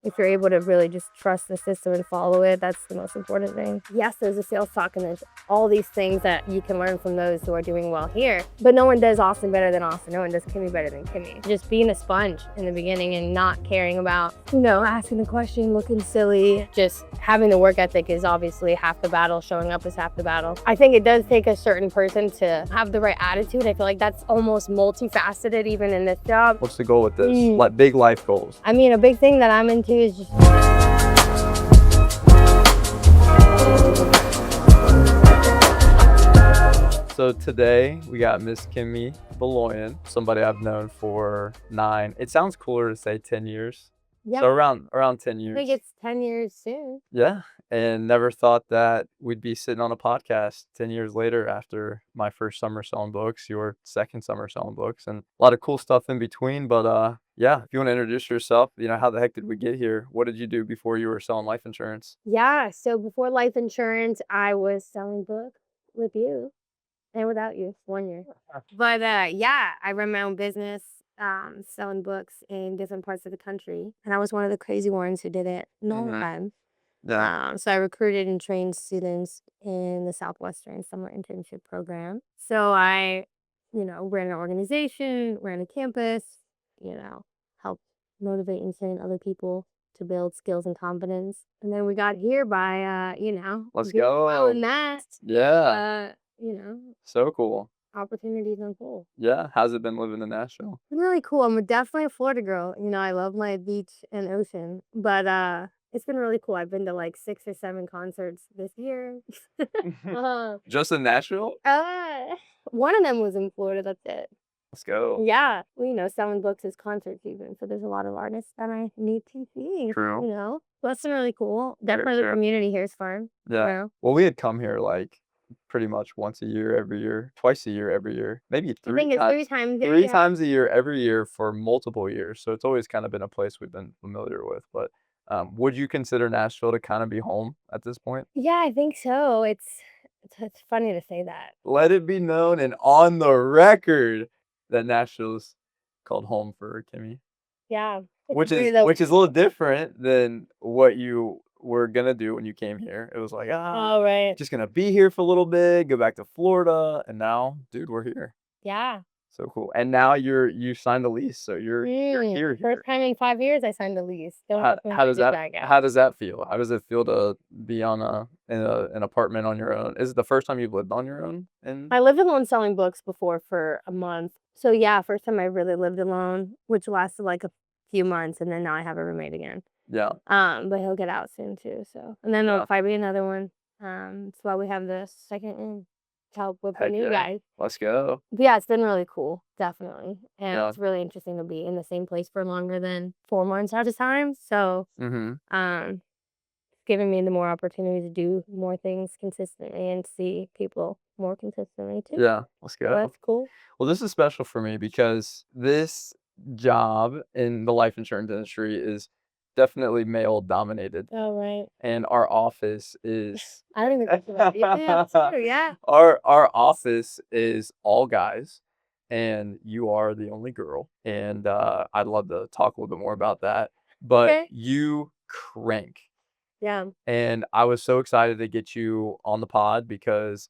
if you're able to really just trust the system and follow it, that's the most important thing. Yes, there's a sales talk and there's all these things that you can learn from those who are doing well here, but no one does Austin better than Austin. No one does Kimmy better than Kimmy. Just being a sponge in the beginning and not caring about, asking the question, looking silly. Just having the work ethic is obviously half the battle. Showing up is half the battle. I think it does take a certain person to have the right attitude. I feel like that's almost multifaceted even in this job. What's the goal with this? Like big life goals? I mean, a big thing that I'm into is just So today we got Miss Kimmy Beloyan, somebody I've known for 9. It sounds cooler to say 10 years. Yeah. So around 10 years. I think it's 10 years soon. Yeah. And never thought that we'd be sitting on a podcast 10 years later after my first summer selling books, your second summer selling books, and a lot of cool stuff in between. But yeah, if you want to introduce yourself, how the heck did we get here? What did you do before you were selling life insurance? Yeah. So before life insurance, I was selling books with you and without you 1 year. But yeah, I run my own business. Selling books in different parts of the country. And I was one of the crazy ones who did it no time. Yeah. So I recruited and trained students in the Southwestern Summer Internship Program. So I, ran an organization, ran a campus, helped motivate and train other people to build skills and confidence. And then we got here by, Let's go. following that. Yeah. So cool. Opportunities unfold. Yeah. How's it been living in Nashville? It's been really cool. I'm definitely a Florida girl. I love my beach and ocean, but it's been really cool. I've been to like 6 or 7 concerts this year. Just in Nashville? One of them was in Florida. That's it. Let's go. Yeah. Well, selling books is concert season, so there's a lot of artists that I need to see. True. So that's been really cool. Definitely the community here is fun. Yeah. Well, we had come here like pretty much once a year, every year, twice a year, every year, maybe I think it's 3 times. three times a year, every year for multiple years. So it's always kind of been a place we've been familiar with. But would you consider Nashville to kind of be home at this point? Yeah, I think so. It's funny to say that. Let it be known and on the record that Nashville's called home for Kimmy. Yeah. Which is a little different than what you were gonna do when you came here. It was like, Oh, right. just gonna be here for a little bit, go back to Florida, and now, dude, we're here. Yeah. So cool. And now you signed a lease, so you're here. First time in 5 years I signed a lease. How does that feel? How does it feel to be on an apartment on your own? Is it the first time you've lived on your own? I lived alone selling books before for a month. So yeah, first time I really lived alone, which lasted like a few months, and then now I have a roommate again. Yeah. But he'll get out soon too. So and then there'll probably be another one. That's why we have the second in to help with the new guys. Let's go. But yeah, it's been really cool, definitely. And it's really interesting to be in the same place for longer than 4 months at a time. So it's giving me the more opportunity to do more things consistently and see people more consistently too. Yeah, let's go. So that's cool. Well, this is special for me because this job in the life insurance industry is definitely male dominated. Oh, right. And our office is I don't even think about it. Yeah, it's true, yeah. our office is all guys, and you are the only girl. And I'd love to talk a little bit more about that. But you crank. Yeah. And I was so excited to get you on the pod because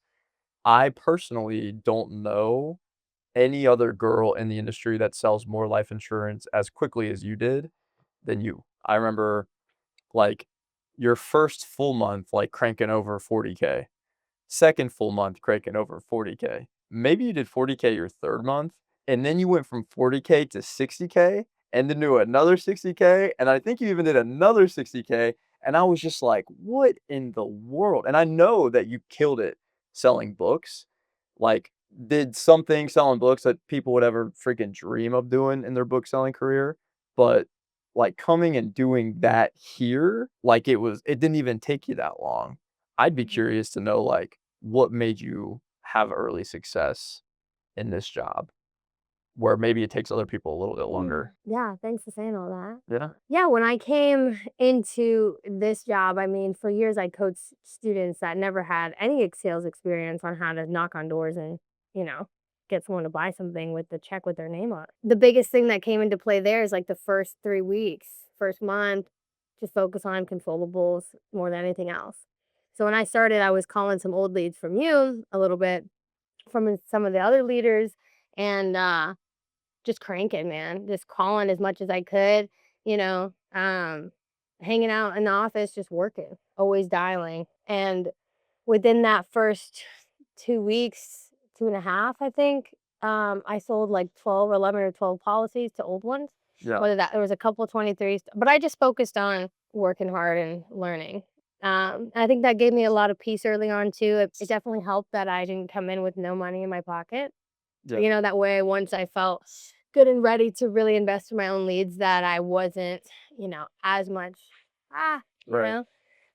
I personally don't know any other girl in the industry that sells more life insurance as quickly as you did than you. I remember like your first full month, like cranking over 40K, second full month cranking over 40K. Maybe you did 40K your third month, and then you went from 40K to 60K and then do another 60K. And I think you even did another 60K. And I was just like, what in the world? And I know that you killed it selling books, like did something selling books that people would ever freaking dream of doing in their book selling career. But like coming and doing that here, like it didn't even take you that long. I'd be curious to know like what made you have early success in this job where maybe it takes other people a little bit longer. Yeah, thanks for saying all that. Yeah. Yeah, when I came into this job, I mean, for years I coached students that never had any sales experience on how to knock on doors and, get someone to buy something with the check with their name on it. The biggest thing that came into play there is like the first 3 weeks, first month, just focus on controllables more than anything else. So when I started, I was calling some old leads from you a little bit, from some of the other leaders, and just cranking, man. Just calling as much as I could, you know, hanging out in the office, just working, always dialing. And within that first 2 weeks, 2.5, I think, I sold like 12 or 11 or 12 policies to old ones. Yeah. Whether that there was a couple of 23s, but I just focused on working hard and learning. And I think that gave me a lot of peace early on too. It definitely helped that I didn't come in with no money in my pocket. Yeah. You know, that way, once I felt good and ready to really invest in my own leads, that I wasn't, as much, you Right.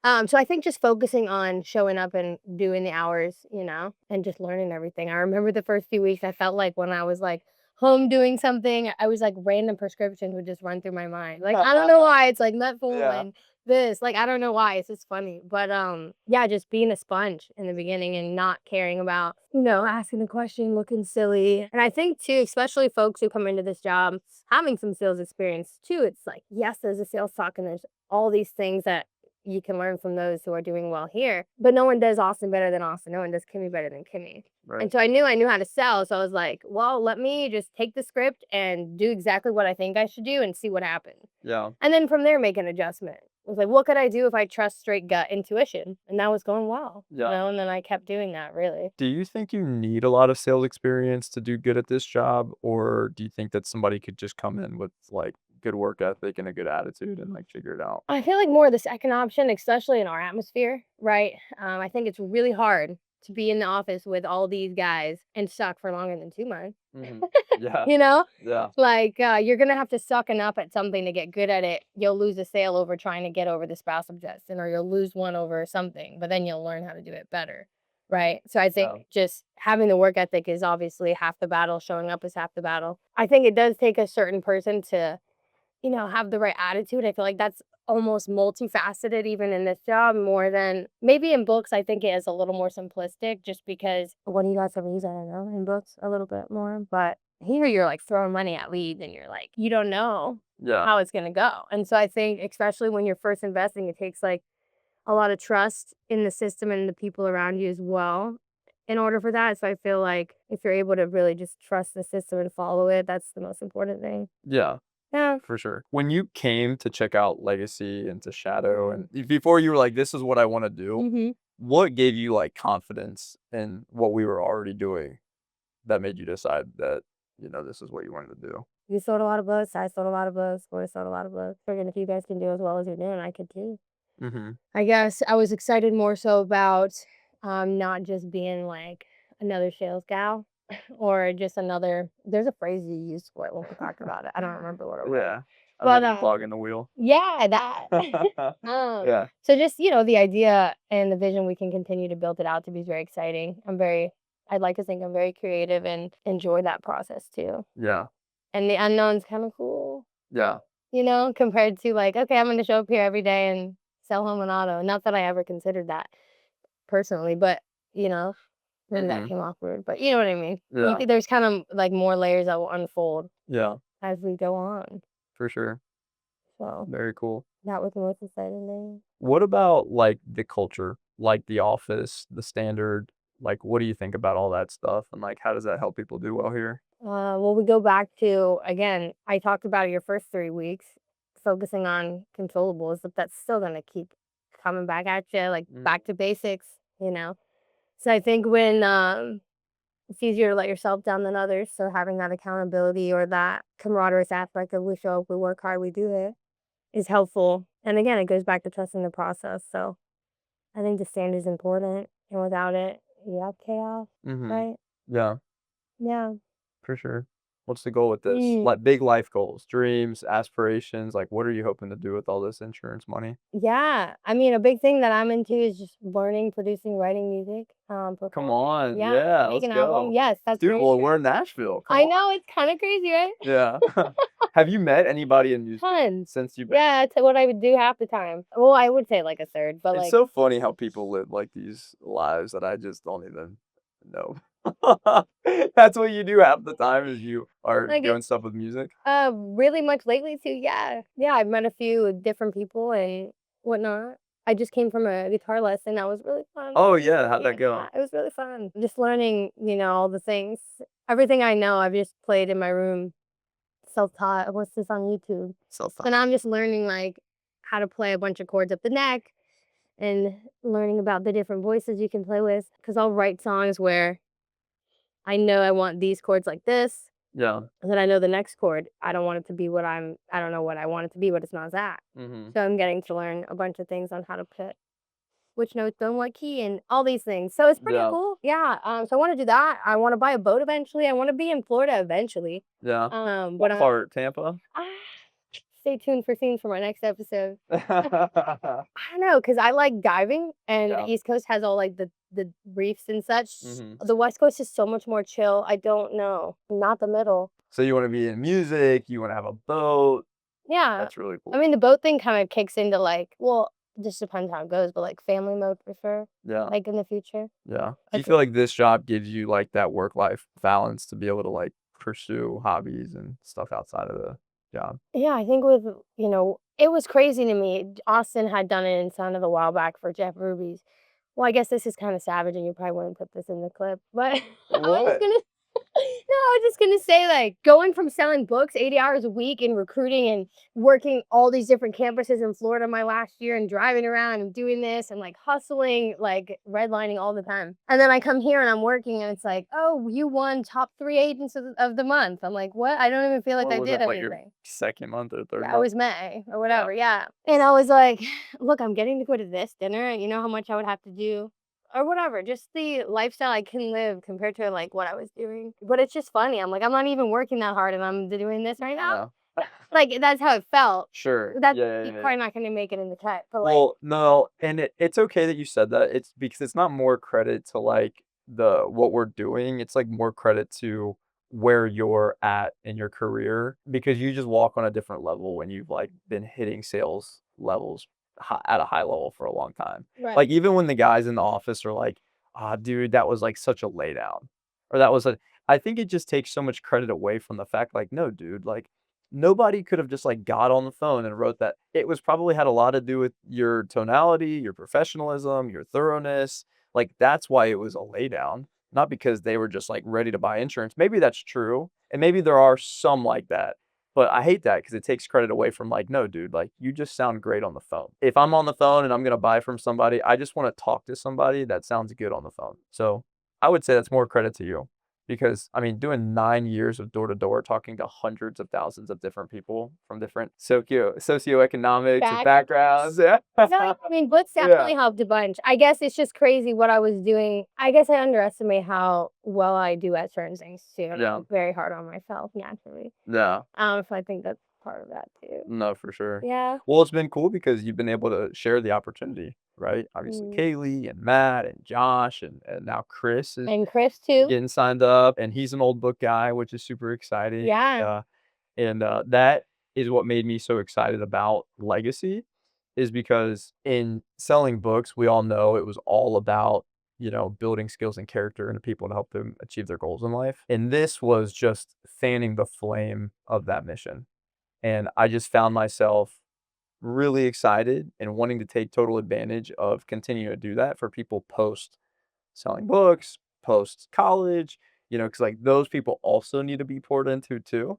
know. So I think just focusing on showing up and doing the hours, and just learning everything. I remember the first few weeks, I felt like when I was like home doing something, I was like random prescriptions would just run through my mind. Like, I don't know why it's like Yeah. metformin, this, like, I don't know why. It's just funny. But yeah, just being a sponge in the beginning and not caring about, asking a question, looking silly. And I think too, especially folks who come into this job having some sales experience too, it's like, yes, there's a sales talk and there's all these things that you can learn from those who are doing well here. But no one does Austin better than Austin. No one does Kimmy better than Kimmy. Right. And so I knew how to sell. So I was like, well, let me just take the script and do exactly what I think I should do and see what happens. Yeah. And then from there, make an adjustment. I was like, what could I do if I trust straight gut intuition? And that was going well. Yeah. And then I kept doing that, really. Do you think you need a lot of sales experience to do good at this job, or do you think that somebody could just come in with like good work ethic and a good attitude and like figure it out? I feel like more of the second option, especially in our atmosphere, right? I think it's really hard to be in the office with all these guys and suck for longer than 2 months. Yeah. You know? Yeah. Like, you're gonna have to sucking up at something to get good at it. You'll lose a sale over trying to get over the spouse objection, or you'll lose one over something, but then you'll learn how to do it better, right? So I think Yeah. just having the work ethic is obviously half the battle. Showing up is half the battle. I think it does take a certain person to, have the right attitude. I feel like that's almost multifaceted even in this job more than maybe in books. I think it is a little more simplistic just because when you got some leads, I don't know, in books a little bit more. But here you're like throwing money at leads and you're like, you don't know Yeah. how it's going to go. And so I think especially when you're first investing, it takes like a lot of trust in the system and the people around you as well in order for that. So I feel like if you're able to really just trust the system and follow it, that's the most important thing. Yeah. Yeah. For sure. When you came to check out Legacy and to Shadow, and before you were like, this is what I want to do, Mm-hmm. what gave you like confidence in what we were already doing that made you decide that, this is what you wanted to do? You sold a lot of books. I sold a lot of books. Boy sold a lot of books. Figuring if you guys can do as well as you're doing, I could too. Mm-hmm. I guess I was excited more so about not just being like another sales gal or just another. There's a phrase you used for it when we talked about it. I don't remember what it was. Yeah. But Another clog in the wheel. yeah, that. Yeah. So just the idea and the vision, we can continue to build it out to be very exciting. I'd like to think I'm very creative and enjoy that process too. Yeah. And the unknown's kind of cool. Yeah. Compared to like, okay, I'm going to show up here every day and sell home and auto. Not that I ever considered that personally, but then that came awkward. But you know what I mean? Yeah. There's kind of like more layers that will unfold Yeah. as we go on. For sure. So Very cool. that was the most exciting thing. What about like the culture, like the office, the standard? Like, what do you think about all that stuff? And like, how does that help people do well here? Well, we go back to, again, I talked about your first 3 weeks, focusing on controllables, but that's still going to keep coming back at you, like back to basics, So I think when it's easier to let yourself down than others, so having that accountability or that camaraderie aspect of we show up, we work hard, we do it, is helpful. And again, it goes back to trusting the process. So I think the standard is important, and without it, you have chaos, right? Yeah, Yeah. for sure. What's the goal with this? Like big life goals, dreams, aspirations. Like, what are you hoping to do with all this insurance money? Yeah, I mean, a big thing that I'm into is just learning, producing, writing music. Come Performing. on. Yeah, Yeah, make let's an album. go. Yes, that's Dude, very well, true. we're in Nashville. Come I on. know, it's kind of crazy, right? Yeah. Have you met anybody in music Tons. since you've been? Yeah, it's what I would do half the time. Well, I would say like a third, but It's like, so funny how people live like these lives that I just don't even know. That's what you do half the time is you are Like doing stuff with music? really much lately too. Yeah, yeah. I've met a few different people and whatnot. I just came from a guitar lesson. That was really fun. Oh, yeah, how'd Yeah, that go? it was really fun. Just learning, all the things. Everything I know, I've just played in my room, self-taught. What's this on YouTube? So now I'm just learning like how to play a bunch of chords up the neck and learning about the different voices you can play with. Because I'll write songs where I know I want these chords like this, Yeah. and then I know the next chord, I don't want it to be I don't know what I want it to be, but it's not that. Mhm. So I'm getting to learn a bunch of things on how to put which notes on what key and all these things. So it's pretty Yeah. cool. Yeah. So I want to do that. I want to buy a boat eventually. I want to be in Florida eventually. Yeah. But What part? Tampa? ah, stay tuned for scenes for my next episode. I don't know, cause I like diving, and Yeah. the East Coast has all like the reefs and such. Mhm. The West Coast is so much more chill. I don't know. Not the middle. So you wanna be in music, you wanna have a boat. Yeah. That's really I cool. mean, the boat thing kind of kicks into like, well, just depends how it goes, but like family mode for sure. Yeah. Like in the future. Yeah. Do you Like, feel like this job gives you, like, that work-life balance to be able to, like, pursue hobbies and stuff outside of the job? yeah, I think with, it was crazy to me. Austin had done it in Sound a while back for Jeff Ruby's. Well, I guess this is kind of savage, and you probably wouldn't put this in the clip, but I was What? gonna no, I was just gonna say, like, going from selling books 80 hours a week and recruiting and working all these different campuses in Florida my last year and driving around and doing this and like hustling, like redlining all the time. And then I come here and I'm working and it's like, oh, you won top 3 agents of the month. I'm like, what? I don't even feel like What I was did that, like, your anything. 2nd month or 3rd Yeah, it month? was May or Yeah. whatever. Yeah. And I was like, look, I'm getting to go to this dinner. You know how much I would have to do or whatever. Just the lifestyle I can live compared to like what I was doing. But it's just funny. I'm like, I'm not even working that hard and I'm doing this right now. Yeah. Like that's how it felt. Sure. That's Yeah, yeah, you're yeah, yeah. probably not gonna make it in the cut. But like, Well, no, and it's okay that you said that. It's because it's not more credit to, like, the what we're doing, it's, like, more credit to where you're at in your career because you just walk on a different level when you've, like, been hitting sales levels at a high level for a long time. right. Like, even when the guys in the office are like, "Ah, dude, that was, like, such a laydown," or "That was a" I think it just takes so much credit away from the fact, like, "No, dude, like, nobody could have just, like, got on the phone and wrote that. It was probably had a lot to do with your tonality, your professionalism, your thoroughness. Like, that's why it was a laydown, not because they were just, like, ready to buy insurance. Maybe that's true, and maybe there are some like that, but I hate that because it takes credit away from, like, "No, dude, like, you just sound great on the phone." If I'm on the phone and I'm gonna buy from somebody, I just wanna talk to somebody that sounds good on the phone. So, I would say that's more credit to you. Because, I mean, doing 9 years of door to door, talking to hundreds of thousands of different people from different socioeconomics and Facts. backgrounds, yeah. No, I mean, books Yeah, definitely helped a bunch. I guess it's just crazy what I was doing. I guess I underestimate how well I do at certain things too. And yeah, I'm very hard on myself naturally. yeah. So I think that's part of that too. No, for sure. Yeah. Well, it's been cool because you've been able to share the opportunity, right? Obviously, Mm. Kaylee and Matt and Josh and now Chris is And Chris too. getting signed up, and he's an old book guy, which is super exciting. Yeah. That is what made me so excited about Legacy, is because in selling books, we all know it was all about, building skills and character into people to help them achieve their goals in life. And this was just fanning the flame of that mission. And I just found myself really excited and wanting to take total advantage of continuing to do that for people post selling books, post college, because like those people also need to be poured into too.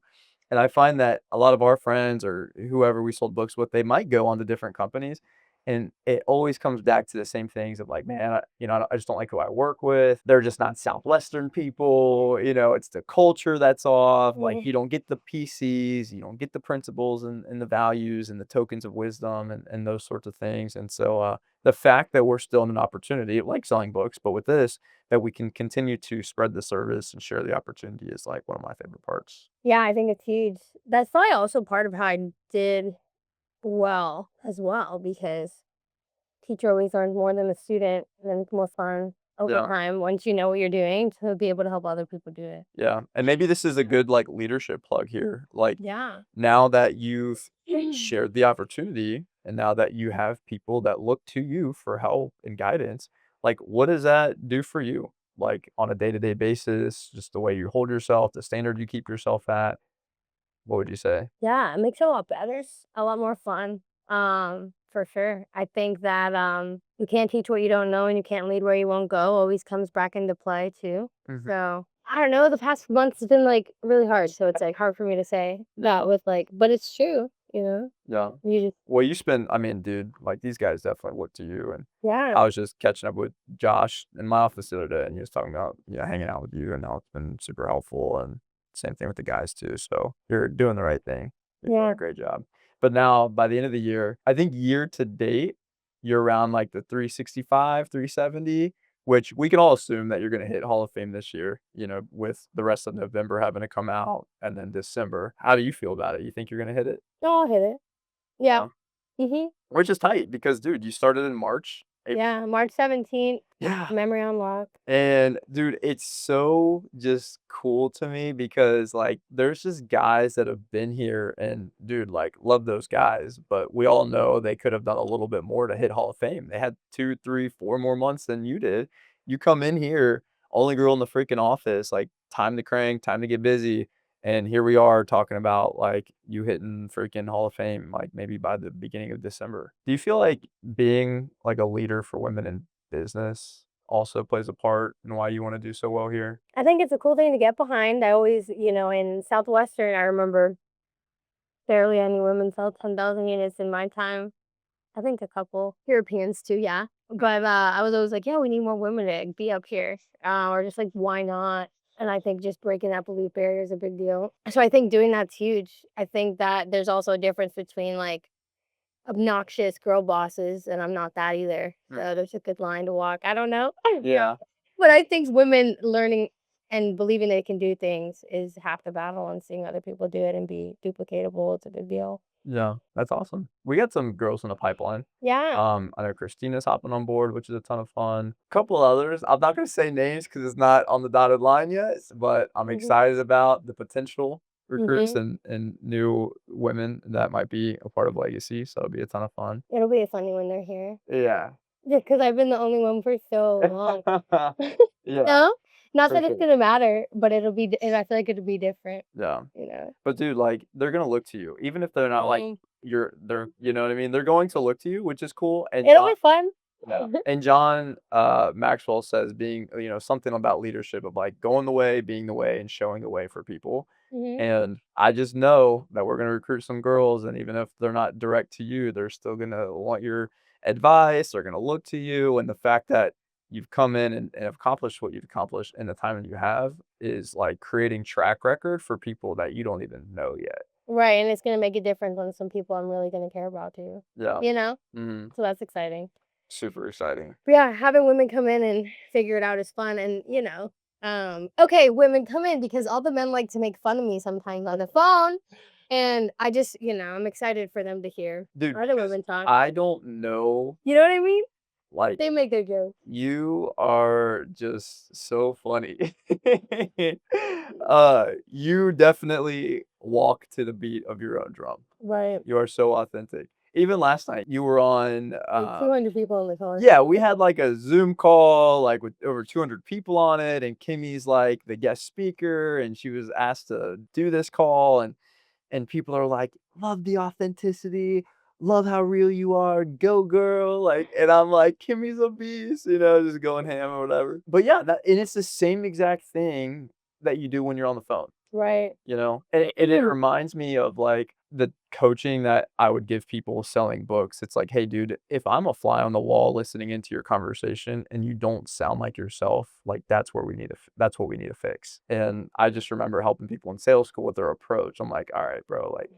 And I find that a lot of our friends or whoever we sold books with, they might go on to different companies. And it always comes back to the same things of like, man, I just don't like who I work with. They're just not Southwestern people. It's the culture that's off. Like, Mhm. you don't get the PCs, you don't get the principles and the values and the tokens of wisdom and those sorts of things. And so, the fact that we're still in an opportunity, like selling books, but with this, that we can continue to spread the service and share the opportunity is like one of my favorite parts. Yeah, I think it's huge. That's probably also part of how I did well as well because teacher always learns more than the student, and then it's more fun over Yeah. time once you know what you're doing to be able to help other people do it. Yeah. And maybe this is a good like leadership plug here. Like Yeah. now that you've shared the opportunity and now that you have people that look to you for help and guidance, like what does that do for you? like on a day-to-day basis, just the way you hold yourself, the standard you keep yourself at? What would you say? Yeah, it makes it a lot better, a lot more fun. For sure. I think that you can't teach what you don't know and you can't lead where you won't go always comes back into play too. Mhm. So I don't know, the past months has been like really hard. So it's like hard for me to say that with like, but it's true, you know? Yeah. You just, Well, you spend I mean, dude, like, these guys definitely look to you, and yeah. I was just catching up with Josh in my office the other day, and he was talking about, hanging out with you, and how it's been super helpful, and same thing with the guys too, so you're doing the right thing. You're doing a Yeah. great job. But now, by the end of the year, I think year to date, you're around, like, the 365, 370, which we can all assume that you're gonna hit Hall of Fame this year, with the rest of November having to come out, and then December. How do you feel about it? You think you're gonna hit it? No, I'll hit it. Yeah. Yeah. Mhm. Which is tight because, dude, you started in March. Yeah. March 17th, Yeah. memory unlocked. And dude, it's so just cool to me because like there's just guys that have been here and dude, like love those guys, but we all know they could have done a little bit more to hit Hall of Fame. They had 2, 3, 4 more months than you did. You come in here, only girl in the freaking office, like time to crank, time to get busy. And here we are talking about like you hitting freaking Hall of Fame, like maybe by the beginning of December. Do you feel like being like a leader for women in business also plays a part in why you wanna do so well here? I think it's a cool thing to get behind. I always, in Southwestern, I remember barely any women sell 10,000 units in my time. I think a couple Europeans too, yeah. But I was always like, yeah, we need more women to be up here, or just like, why not? And I think just breaking that belief barrier is a big deal. So I think doing that's huge. I think that there's also a difference between like obnoxious girl bosses, and I'm not that either. Mm. So there's a good line to walk. I don't know. Yeah. But I think women learning and believing they can do things is half the battle, and seeing other people do it and be duplicatable, it's a big deal. Yeah, that's awesome. We got some girls in the pipeline. Yeah. I know Christina's hopping on board, which is a ton of fun. Couple others, I'm not gonna say names because it's not on the dotted line yet, but I'm Mhm. excited about the potential recruits Mhm. and new women that might be a part of Legacy, so it'll be a ton of fun. It'll be funny when they're here. Yeah. Yeah, because I've been the only one for so long. Yeah, No? Not for that it's sure. gonna matter, but it'll be and I feel like it'll be different, Yeah. you know? But dude, like, they're gonna look to you, even if they're not like Mhm. they're you know what I mean? They're going to look to you, which is cool, and It'll be fun. yeah, and John, Maxwell says being something about leadership of, like, going the way, being the way, and showing the way for people, Mhm. and I just know that we're gonna recruit some girls, and even if they're not direct to you, they're still gonna want your advice, they're gonna look to you, and the fact that you've come in and accomplished what you've accomplished in the time that you have is, like, creating track record for people that you don't even know yet. Right, and it's gonna make a difference on some people I'm really gonna care about too, Yeah. you know? Mhm. So that's exciting. Super exciting. But yeah, having women come in and figure it out is fun, and, okay, women come in because all the men like to make fun of me sometimes on the phone, and I just, I'm excited for them to hear Dude, other because women talk. I don't know, You know what I mean? like, They make their jokes. you are just so funny. You definitely walk to the beat of your own drum. Right. You are so authentic. Even last night, you were on, Like 200 people on the call. yeah, we had, like, a Zoom call, like, with over 200 people on it, and Kimmy's, like, the guest speaker, and she was asked to do this call, and people are like, "Love the authenticity, love how real you are, go girl," like, and I'm like, "Kimmy's a beast," just going ham or whatever. But yeah, and it's the same exact thing that you do when you're on the phone. Right. And it reminds me of, like, the coaching that I would give people selling books. It's like, "Hey, dude, if I'm a fly on the wall listening into your conversation and you don't sound like yourself, like, that's what we need to fix." And I just remember helping people in sales school with their approach. I'm like, "All right, bro, like,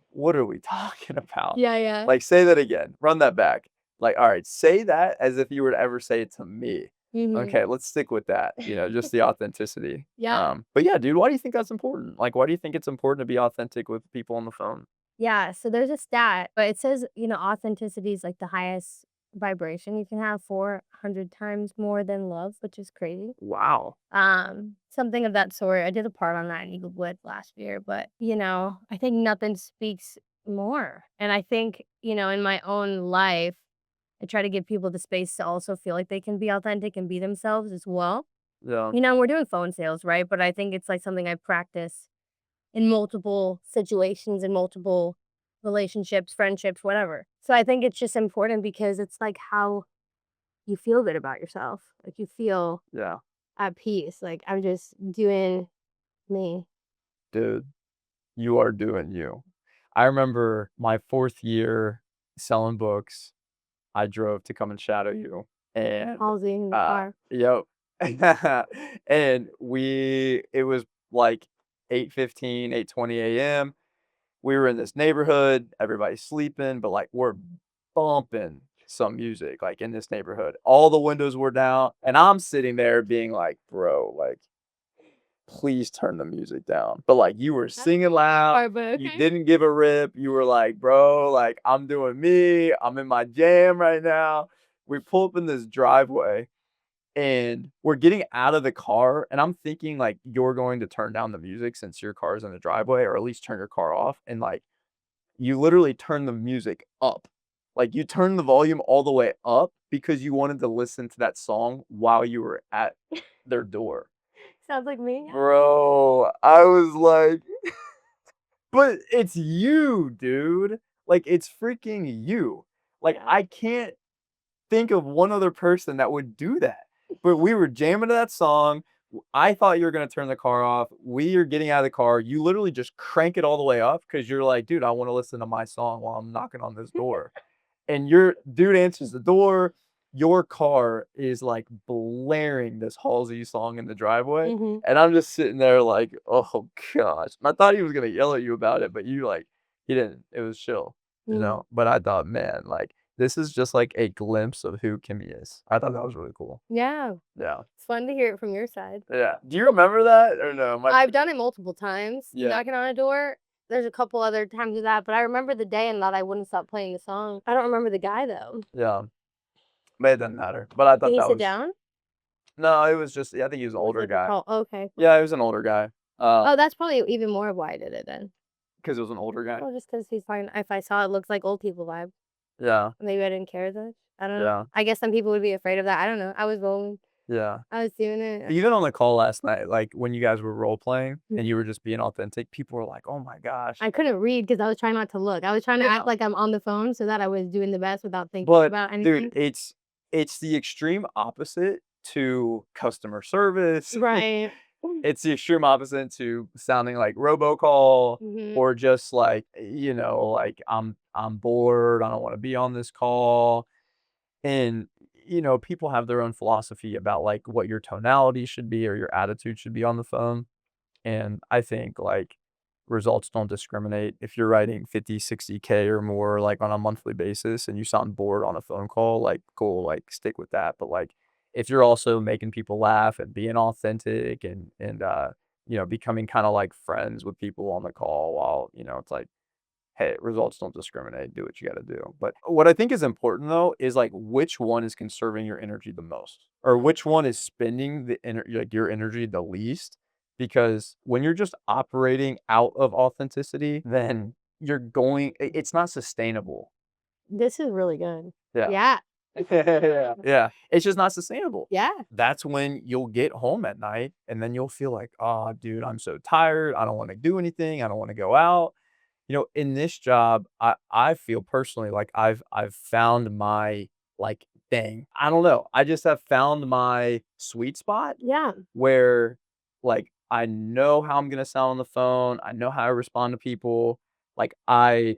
what are we talking about? Yeah, yeah. Like, say that again. Run that back. Like, all right, say that as if you were to ever say it to me. Mhm. Okay, let's stick with that, just the authenticity." Yeah. But yeah, dude, why do you think that's important? Like, why do you think it's important to be authentic with people on the phone? Yeah, so there's a stat, but it says, authenticity is like the highest vibration you can have 400 times more than love, which is crazy. Wow. Something of that sort. I did a part on that in Eaglewood last year, but I think nothing speaks more. And I think, in my own life, I try to give people the space to also feel like they can be authentic and be themselves as well. Yeah. You know, we're doing phone sales, right? But I think it's like something I practice in multiple situations, in multiple relationships, friendships, whatever. So I think it's just important because it's like how you feel good about yourself. Like you feel Yeah. at peace. Like I'm just doing me. Dude, you are doing you. I remember my 4th year selling books, I drove to come and shadow you, and, Halsey in the car. yep. And it was like 8:15, 8:20 AM. We were in this neighborhood, everybody's sleeping, but, like, we're bumping some music, like, in this neighborhood. All the windows were down, and I'm sitting there being like, "Bro, like, please turn the music down." But, like, you were That's singing loud, hard, but you okay. didn't give a rip, you were like, "Bro, like, I'm doing me, I'm in my jam right now." We pull up in this driveway, and we're getting out of the car, and I'm thinking, like, you're going to turn down the music since your car's in the driveway, or at least turn your car off, and, like, you literally turn the music up. Like, you turned the volume all the way up because you wanted to listen to that song while you were at their door. Sounds like me. Yeah. Bro, I was like, but it's you, dude. Like, it's freaking you. Like, Yeah. I can't think of one other person that would do that. But we were jamming to that song. I thought you were gonna turn the car off. We are getting out of the car. You literally just crank it all the way up because you're like, dude, I want to listen to my song while I'm knocking on this door. And your dude answers the door. Your car is like blaring this Halsey song in the driveway. Mhm. And I'm just sitting there like, oh gosh. I thought he was gonna yell at you about it, but he didn't. It was chill, you Mm. know. But I thought, man, like this is just like a glimpse of who Kimmy is. I thought that was really cool. Yeah. Yeah. It's fun to hear it from your side. Yeah. Do you remember that or no? I've done it multiple times, Yeah. knocking on a door. There's a couple other times of that, but I remember the day and that I wouldn't stop playing the song. I don't remember the guy though. Yeah. But it doesn't matter. But I Did thought he that sit was down? no, it was just I think he was an Or was older it a guy. call? Okay. Yeah, he was an older guy. Oh, that's probably even more of why I did it then. Because it was an older guy. Well, just because he's fine. If I saw it looks like old people vibe, Yeah. maybe I didn't care as much. I don't know. Yeah. I guess some people would be afraid of that. I don't know. I was rolling. Yeah. I was doing it. Even on the call last night, like, when you guys were role playing Mhm. and you were just being authentic, people were like, "Oh my gosh." I couldn't read because I was trying not to look. I was trying to Yeah. act like I'm on the phone so that I was doing the best without thinking But, about anything. dude, it's the extreme opposite to customer service. Right. It's the extreme opposite to sounding like robocall Mhm. or just like, like, I'm bored, I don't wanna be on this call. And, people have their own philosophy about, like, what your tonality should be or your attitude should be on the phone. And I think, like, results don't discriminate. If you're writing 50, 60K or more, like, on a monthly basis and you sound bored on a phone call, like, cool, like, stick with that. But, like, if you're also making people laugh and being authentic and becoming kinda like friends with people on the call while, it's like, hey, results don't discriminate. Do what you got to do. But what I think is important though is like which one is conserving your energy the most, or which one is spending like your energy the least. Because when you're just operating out of authenticity, then it's not sustainable. This is really good. Yeah. Yeah. Yeah. Yeah. It's just not sustainable. Yeah. That's when you'll get home at night and then you'll feel like, oh, dude, I'm so tired. I don't want to do anything. I don't want to go out. In this job, I feel personally like I've found my, like, thing. I don't know. I just have found my sweet spot Yeah. where, like, I know how I'm gonna sound on the phone. I know how I respond to people. Like, I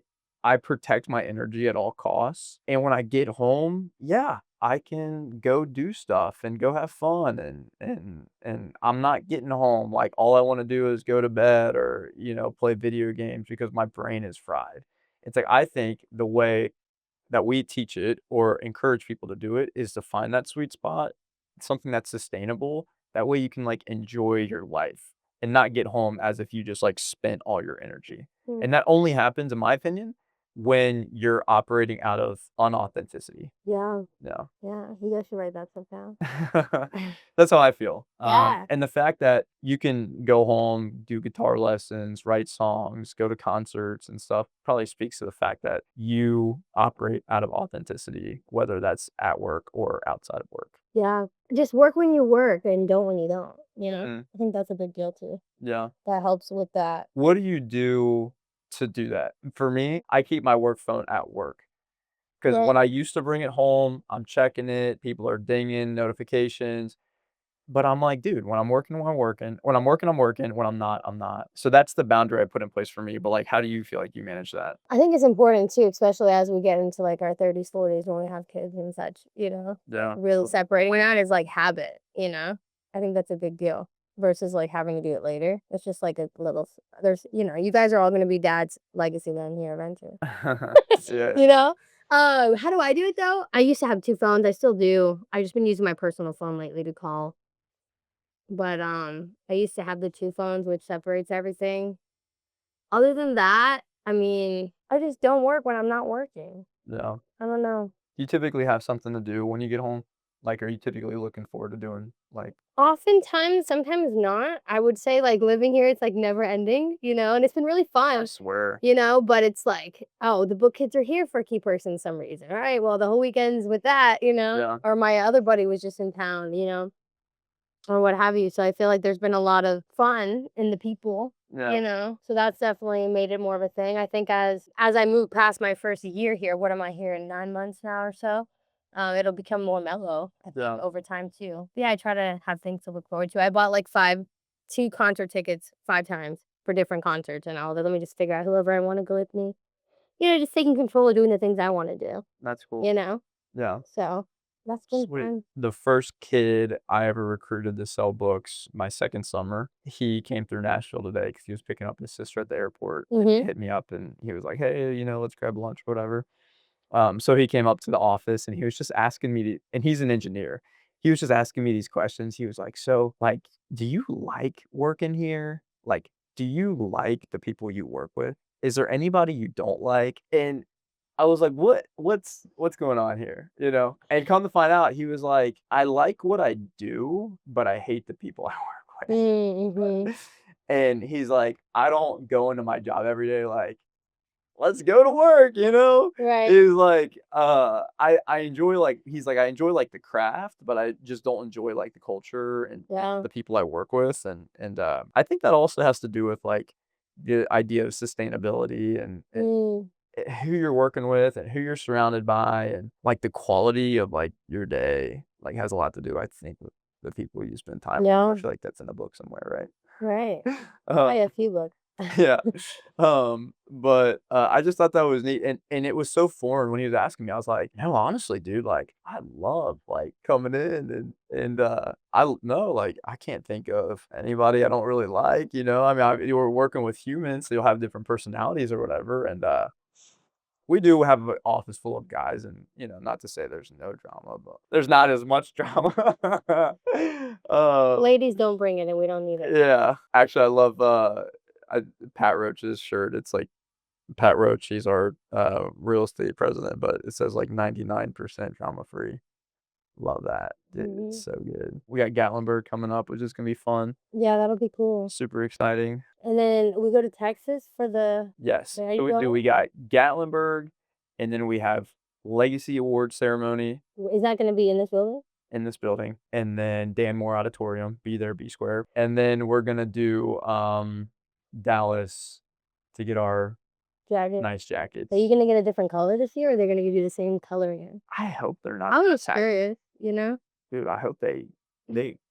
protect my energy at all costs. And when I get home, yeah, I can go do stuff and go have fun and I'm not getting home like all I want to do is go to bed or, play video games because my brain is fried. It's like I think the way that we teach it or encourage people to do it is to find that sweet spot, something that's sustainable. That way you can like enjoy your life and not get home as if you just like spent all your energy. Mm. And that only happens, in my opinion, when you're operating out of unauthenticity. Yeah. Yeah. Yeah. You guys should write that stuff down. That's how I feel. Yeah. And the fact that you can go home, do guitar lessons, write songs, go to concerts and stuff probably speaks to the fact that you operate out of authenticity, whether that's at work or outside of work. Yeah. Yeah. Just work when you work and don't when you don't, you know? Mhm. I think that's a big deal too. Yeah. That helps with that. What do you do to do that? For me, I keep my work phone at work. Because Right. when I used to bring it home, I'm checking it, people are dinging, notifications. But I'm like, dude, when I'm working, I'm working. When I'm working, I'm working. When I'm not, I'm not. So that's the boundary I put in place for me. But like, how do you feel like you manage that? I think it's important too, especially as we get into like our 30s, 40s when we have kids and such, you know? Yeah. Really separating that is like habit, you know? I think that's a big deal versus like having to do it later. It's just like a little, there's, you know, you guys are all going to be dad's legacy then here eventually. Yeah. You know? How do I do it though? I used to have 2 phones. I still do. I just been using my personal phone lately to call. But I used to have the 2 phones, which separates everything. Other than that, I mean, I just don't work when I'm not working. Yeah. I don't know. You typically have something to do when you get home? Like, are you typically looking forward to doing like, Oftentimes, sometimes not. I would say like living here, it's like never ending, you know, and it's been really I fun, swear. you know, but it's like, oh, the book kids are here for a key person some reason. All right, well, the whole weekend's with that, you know, Yeah. or my other buddy was just in town, you know, or what have you. So I feel like there's been a lot of fun in the people, Yeah. you know. So that's definitely made it more of a thing. I think as I move past my first year here, what am I here in 9 months now or so? It'll become more mellow, I think, Yeah. over time too. Yeah, I try to have things to look forward to. I bought like 2 concert tickets 5 times for different concerts, and all that. Let me just figure out whoever I want to go with me. You know, just taking control of doing the things I want to do. That's cool. You know, Yeah. so that's been Sweet. fun. The first kid I ever recruited to sell books, my second summer, he came through Nashville today because he was picking up his sister at the airport. Mhm. Hit me up and he was like, "Hey, let's grab lunch, whatever." So he came up to the office and he was just asking me to, and he's an engineer. He was just asking me these questions. He was like, "So, like, do you like working here? Like, do you like the people you work with? Is there anybody you don't like?" And I was like, "What's going on here?" You know? And come to find out, he was like, "I like what I do, but I hate the people I work Mhm. with." And he's like, "I don't go into my job every day like, let's go to work, you know?" Right. He's like, I enjoy like he's like, "I enjoy like the craft, but I just don't enjoy like the culture and Yeah. the people I work with." And I think that also has to do with like the idea of sustainability and Mm. who you're working with and who you're surrounded by and like the quality of like your day like has a lot to do, I think, with the people you spend time with. I Yeah. feel like that's in a book somewhere, Right. right? Buy a few books. Yeah. But I just thought that was neat and it was so foreign when he was asking me. I was like, "No, honestly, dude, like I love like coming in and no, like I can't think of anybody I don't really like, you know? I mean, you were working with humans, so you'll have different personalities or whatever and we do have an office full of guys and, not to say there's no drama, but there's not as much drama. Uh, Ladies don't bring it, and we don't need it. yeah. Actually, I love, I Pat Roach's shirt. It's like Pat Roach, he's our, real estate president, but it says, like, 99% drama free. Love that. It's Mhm. so good. We got Gatlinburg coming up, which is gonna be fun. Yeah, that'll be cool. Super exciting. And then we go to Texas for the Yes. There So you go. we got Gatlinburg, and then we have Legacy Award ceremony Is that gonna be in this building? in this building, and then Dan Moore Auditorium, be there, be square. And then we're gonna do Dallas to get our Jacket. nice jackets. Are you gonna get a different color this year, or they're gonna give you the same color again? I hope they're not I'm just sack- curious, you know? dude. I hope they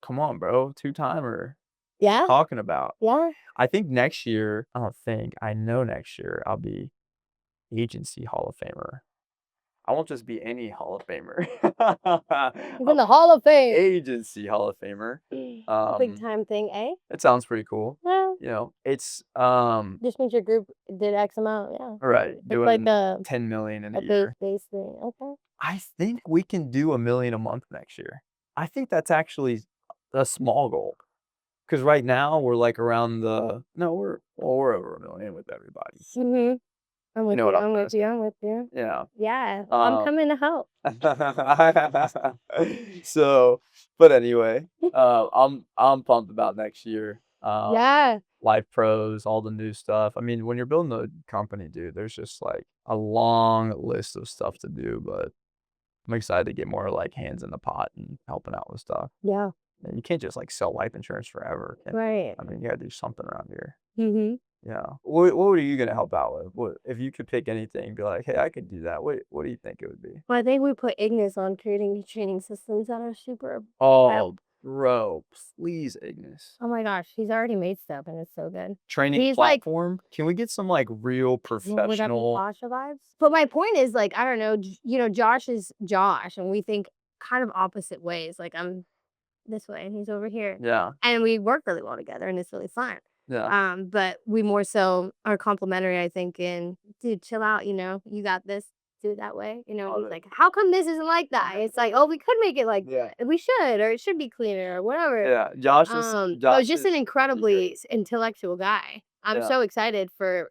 come on, bro. Two-timer Yeah? talking about. Yeah? I think next year, I know next year I'll be agency Hall of Famer. I won't just be any Hall of Famer. He's in the Hall of Fame. Agency Hall of Famer. A big time thing, eh? It sounds pretty cool. Yeah. It's Just means your group did X amount, yeah. right, It's like doing a 10 million in a a base year. base thing. Okay. I think we can do 1 million a month next year. I think that's actually a small goal. Because right now we're like around the no, we're over 1 million with everybody. Mhm. I'm You with know you, what I'm I'm trying with to you, say. I'm with you. Yeah. Yeah, I'm coming to help. So, but anyway, I'm pumped about next year. Yeah. Life pros, all the new stuff. I mean, when you're building a company, dude, there's just like a long list of stuff to do, but I'm excited to get more like hands in the pot and helping out with stuff. Yeah. And you can't just like sell life insurance forever. Right. I mean, you gotta do something around here. Mm-hmm. Yeah. What are you gonna help out with? What if you could pick anything? Be like, hey, I could do that. What do you think it would be? Well, I think we put Ignis on creating training systems that are super. Oh, bro, please, Ignis. Oh my gosh, he's already made stuff and it's so good. Training He's like platform. Can we get some like real would that be professional? Pasha vibes? But my point is, like, I don't know, Josh is Josh, and we think kind of opposite ways. Like, I'm this way and he's over here. Yeah. And we work really well together and it's really fun. Yeah. But we more so are complementary, I think, in dude, chill out, you got this, do it that way. He's like, how come this isn't like that? It's like, oh, we could make it like Yeah. we should, or it should be cleaner or whatever. Yeah. Josh So just an incredibly intellectual guy. I'm Yeah. so excited for,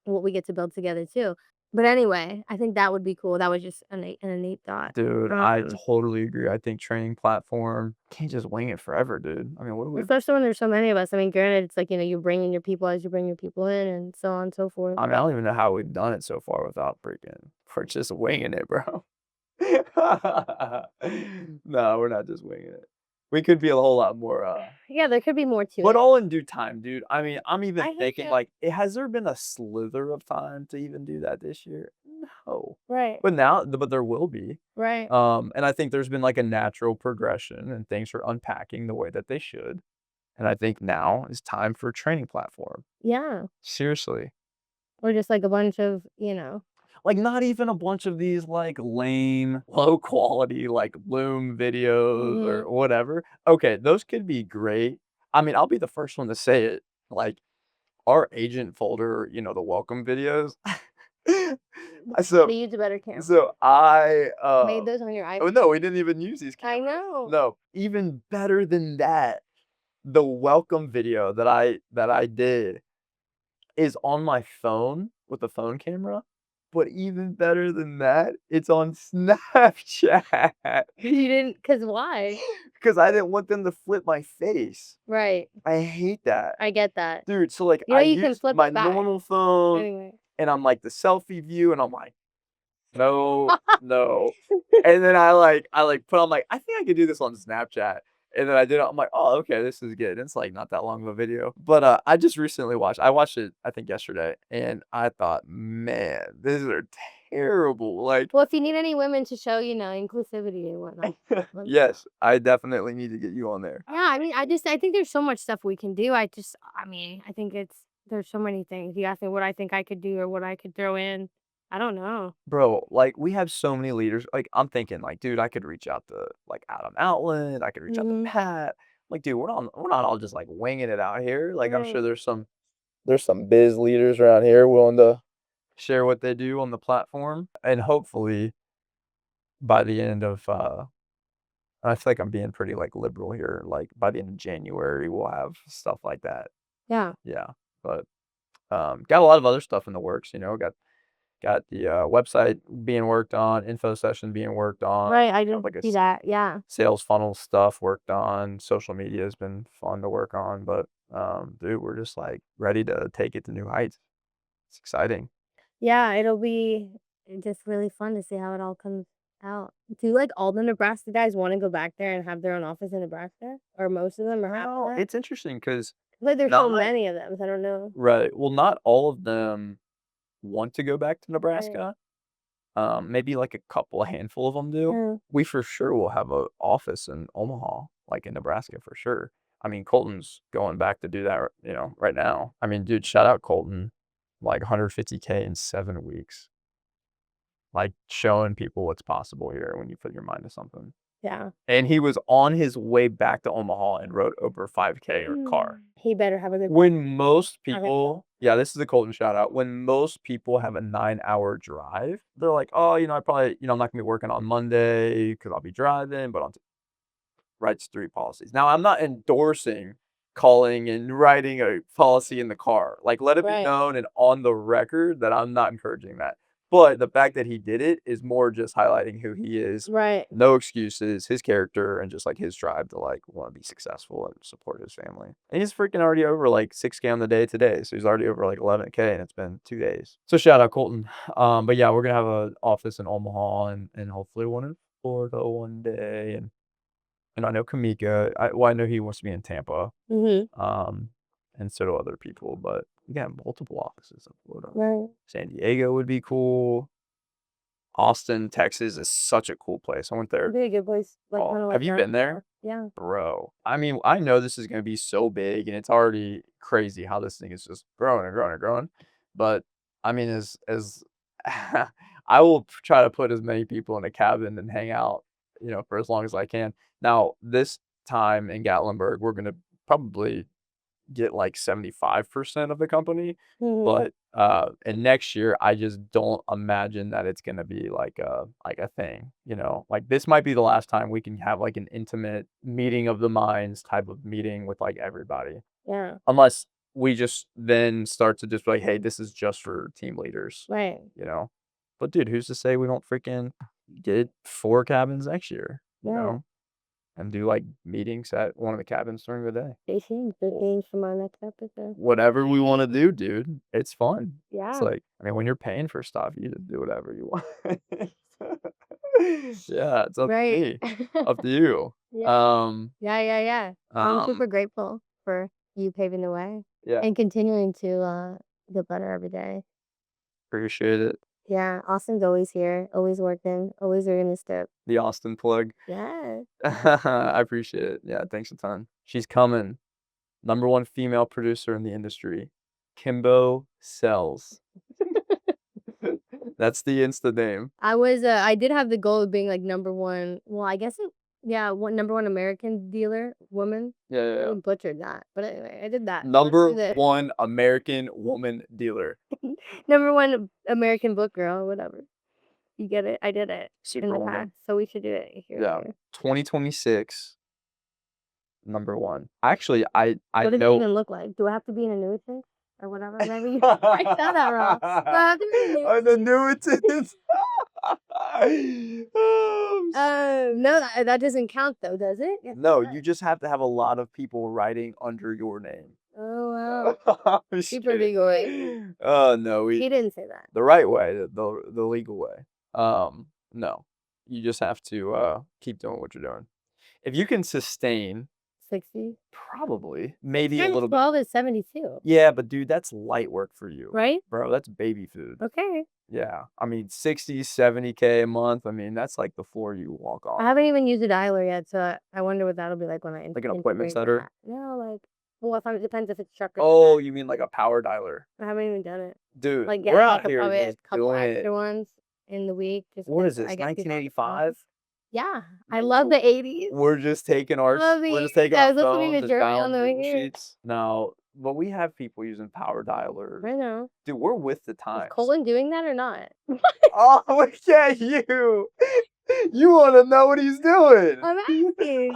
what we get to build together too. But anyway, I think that would be cool. That was just an innate thought. Dude, I totally agree. I think training platform can't just wing it forever, dude. I mean, what do we? Especially when there's so many of us. I mean, granted, it's like, you bring in your people as you bring your people in and so on and so forth. I mean, I don't even know how we've done it so far without freaking. We're just winging it, bro. No, we're not just winging it. We could be a whole lot more. Yeah, there could be more to But it. all in due time, dude. I mean, I'm I even hear thinking you. like, has there been a slither of time to even do that this year? No. Right, But there will be. right. And I think there's been like a natural progression and things are unpacking the way that they should. And I think now is time for a training platform. Yeah. Seriously. Or just like a bunch of, Like not even a bunch of these like lame, low quality like Loom videos or whatever. Okay, those could be great. I mean, I'll be the first one to say it. Like our agent folder, the welcome videos. So they use a better camera. so I Made those on your oh iPhone. no, we didn't even use these I cameras. know. No, even better than that, the welcome video that I did is on my phone with a phone camera. But even better than that, it's on Snapchat. You didn't, cause why? Because I didn't want them to flip my face. Right. I hate that. I get that. Dude, so like You know I you can use flip my it back. normal phone Anyway. and I'm like the selfie view and I'm like, no, no. And then I put on like, I think I could do this on Snapchat. And then I did it. I'm like, oh, okay, this is good. It's like not that long of a video. But I just recently I watched it, I think yesterday, and I thought, man, these are terrible. Like, Well, if you need any women to show, inclusivity and whatnot. yes, I definitely need to get you on there. Yeah, I mean, I think there's so much stuff we can do. I think there's so many things. You ask me what I think I could do or what I could throw in. I don't know. Bro, like we have so many leaders. Like I'm thinking, like, dude, I could reach out to like Adam Outland. I could reach out to Pat. Like, dude, we're not all just like winging it out here. Like, I'm sure there's some biz leaders around here willing to share what they do on the platform, and hopefully by the end of I feel like I'm being pretty like liberal here. Like by the end of January, we'll have stuff like that. Yeah. Yeah, but got a lot of other stuff in the works. Got the website being worked on, info session being worked on. Right. I Got, didn't like see that. Yeah. sales funnel stuff worked on. Social media has been fun to work on, but dude, we're just like ready to take it to new heights. It's exciting. Yeah. It'll be just really fun to see how it all comes out. Do like all the Nebraska guys want to go back there and have their own office in Nebraska, or most of them, or half Well, of them? it's interesting because Like there's so not many of them. So I don't know. right. Well, not all of them want to go back to Nebraska. Maybe like a handful of them do. Yeah. We for sure will have an office in Omaha, like in Nebraska for sure. I mean, Colton's going back to do that, right now. I mean, dude, shout out Colton, like 150K in 7 weeks. Like showing people what's possible here when you put your mind to something. Yeah. And he was on his way back to Omaha and rode over 5K in a car. He better have a good. When most people, yeah, this is a Colton shout out. When most people have a 9-hour drive, they're like, oh, I probably, I'm not gonna be working on Monday because I'll be driving, but writes 3 policies. Now, I'm not endorsing calling and writing a policy in the car. Like, let it be Right. known and on the record that I'm not encouraging that. But the fact that he did it is more just highlighting who he is. Right. No excuses, his character, and just like his drive to like want to be successful and support his family. And he's freaking already over like 6K on the day today. So he's already over like 11K and it's been 2 days. So shout out Colton. But yeah, we're gonna have an office in Omaha and hopefully one in Florida one day. And I know Kamika. I know he wants to be in Tampa. And so do other people, but we got multiple offices in Florida. Right. San Diego would be cool. Austin, Texas is such a cool place. I went there. It'd be a good place. Like, Oh, kinda like have you that. been there? Yeah. Bro, I mean, I know this is gonna be so big, and it's already crazy how this thing is just growing and growing and growing. But I mean, as I will try to put as many people in a cabin and hang out, for as long as I can. Now, this time in Gatlinburg, we're gonna probably get like 75% of the company, but and next year I just don't imagine that it's gonna be like a thing, like this might be the last time we can have like an intimate meeting of the minds type of meeting with like everybody, Yeah. unless we just then start to just be like, hey, this is just for team leaders, Right. but dude, who's to say we don't freaking get 4 cabins next year, Yeah. and do like meetings at one of the cabins during the day. Stay tuned for my next episode. Whatever we want to do, dude. It's fun. Yeah. It's like, I mean, when you're paying for stuff, you just do whatever you want. Yeah, it's up to me. Up to you. Yeah. Yeah. I'm Um, super grateful for you paving the way yeah, and continuing to get better every day. appreciate it. Yeah, Austin's always here, always working, always doing his stuff. The Austin plug. Yeah. I appreciate it. Yeah, thanks a ton. She's coming. #1 female producer in the industry. Kimbo Sells. That's the Insta name. I did have the goal of being like #1. Well, I guess #1 American dealer woman. Yeah. I butchered that, but anyway, I did that. #1 American woman dealer. #1 American book girl, whatever. You get it? I did it Super in the woman. past, so we should do it here. Yeah. 2026, #1. Actually, I What does it know. even look like? Do I have to be an annuitant or whatever? Maybe I said that wrong. Do I have to be an An annuitant. no, that doesn't count though, does it? Yes, No, it does. you just have to have a lot of people writing under your name. Oh wow. I'm Super kidding. legal. No, He didn't say that. the right way, the legal way. No, you just have to keep doing what you're doing. If you can sustain, 60. probably, maybe a little bit. 12 is 72. Yeah, but dude, that's light work for you, Right? bro. That's baby food. Okay. Yeah, I mean 60, 70K a month. I mean that's like the floor you walk I on. haven't even used a dialer yet, so I wonder what that'll be like when I Like an appointment integrate setter? that. No, like, well, it depends if it's truck or Oh, not. you mean like a power dialer, I haven't even done it. dude? Like, We're out like here probably a just couple doing extra it. ones in the week. Just What 'cause is this? I get people on the phone. 1985? Yeah, I love the 80s. We're just taking our Love we're the just taking 80s. I our was listening phones to and Jeremy on dialing the way Google here. sheets. No, but we have people using power dialers. I know. Dude, we're with the Is times. Colin doing that or not? Oh, look at you! You want to know what he's doing? I'm asking.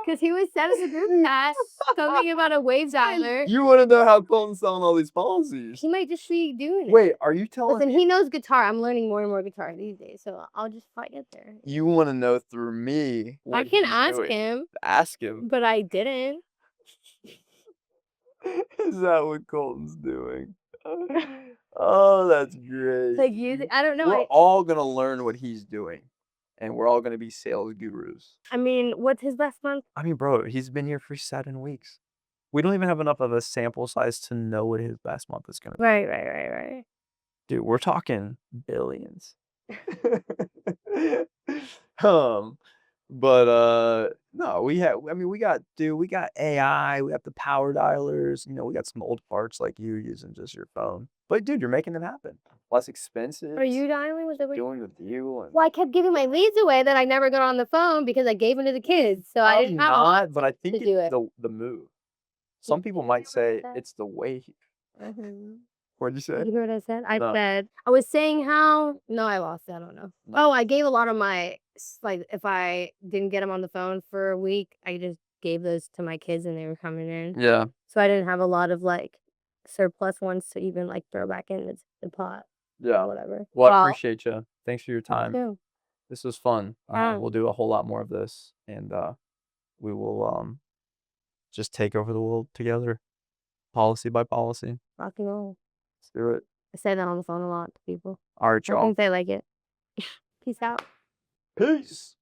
Because he was sent us a group chat, something about a wave dialer. You want to know how Colton's selling all these policies? He might just be doing it. Wait, are you telling Listen, me he knows guitar. I'm learning more and more guitar these days, so I'll just fight it there. you want to know through me? I What can he's ask doing? him, Ask him. but I didn't. Is that what Colton's doing? Oh, that's great. Like I don't know. We're all gonna learn what he's doing, and we're all gonna be sales gurus. I mean, what's his best month? I mean, bro, he's been here for 7 weeks. We don't even have enough of a sample size to know what his best month is gonna be. Right. Dude, we're talking billions. But no, we got AI, we got the power dialers, we got some old parts like you using just your phone. But dude, you're making it happen. Less expensive. Are you dialing with the? Doing with you? And Well, I kept giving my leads away that I never got on the phone because I gave them to the kids, so I didn't have not, but I think to do it's the move. Some people might say it's the way. What'd you say? You hear what I said? I No. said I was saying how. No, I lost it. I don't know. Oh, I gave a lot of my if I didn't get them on the phone for a week, I just gave those to my kids and they were coming in. Yeah. So I didn't have a lot of surplus ones to even throw back in the pot. Yeah. whatever. Well, I Well, appreciate you. Thanks for your time. too. This was fun. Yeah. We'll do a whole lot more of this, and we will just take over the world together, policy by policy. Rock and roll. Let's do it. I say that on the phone a lot to people. All right, I y'all. think they like it. Peace out. Peace.